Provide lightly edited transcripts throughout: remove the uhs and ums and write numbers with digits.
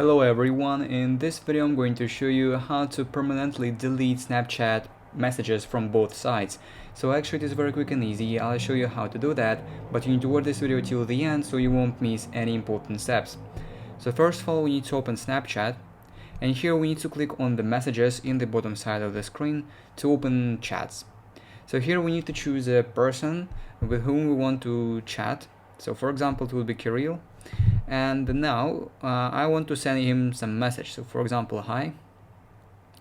Hello everyone, in this video I'm going to show you how to permanently delete Snapchat messages from both sides. So actually it is very quick and easy. I'll show you how to do that, but you need to watch this video till the end so you won't miss any important steps. So first of all, we need to open Snapchat, and here we need to click on the messages in the bottom side of the screen to open chats. So here we need to choose a person with whom we want to chat. So for example, it will be Kirill. And now I want to send him some message. So for example, hi.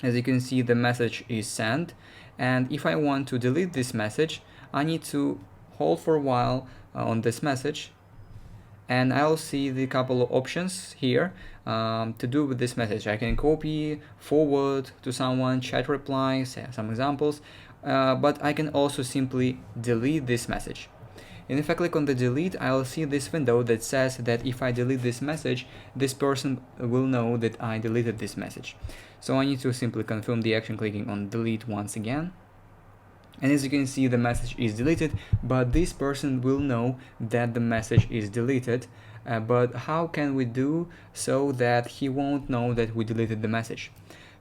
As you can see, the message is sent, and if I want to delete this message, I need to hold for a while on this message, and I'll see the couple of options here to do with this message. I can copy, forward to someone, chat reply, some examples, but I can also simply delete this message. And if I click on the delete, I'll see this window that says that if I delete this message, this person will know that I deleted this message. So I need to simply confirm the action clicking on delete once again. And as you can see, the message is deleted, but this person will know that the message is deleted. But how can we do so that he won't know that we deleted the message?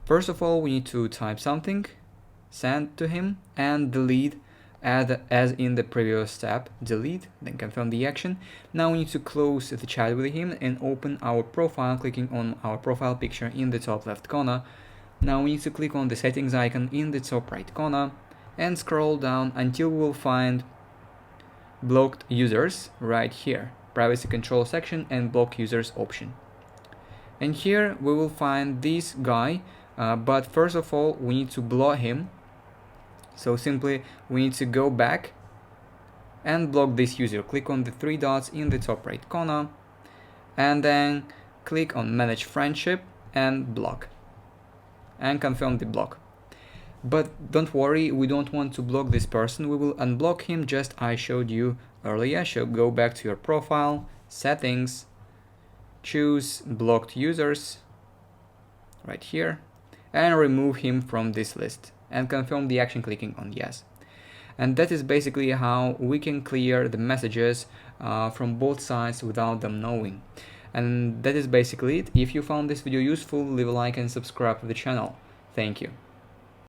First of all, we need to type something, send to him, and delete as in the previous step. Delete, then confirm the action. Now we need to close the chat with him and open our profile, clicking on our profile picture in the top left corner. Now we need to click on the settings icon in the top right corner and scroll down until we'll find blocked users right here, privacy control section and block users option. And here we will find this guy, but first of all we need to block him. So simply we need to go back and block this user. Click on the three dots in the top right corner and then click on manage friendship and block and confirm the block. But don't worry, we don't want to block this person. We will unblock him just I showed you earlier. So go back to your profile, settings, choose blocked users right here and remove him from this list and confirm the action clicking on yes. And that is basically how we can clear the messages from both sides without them knowing. And that is basically it. If you found this video useful, leave a like and subscribe to the channel. Thank you.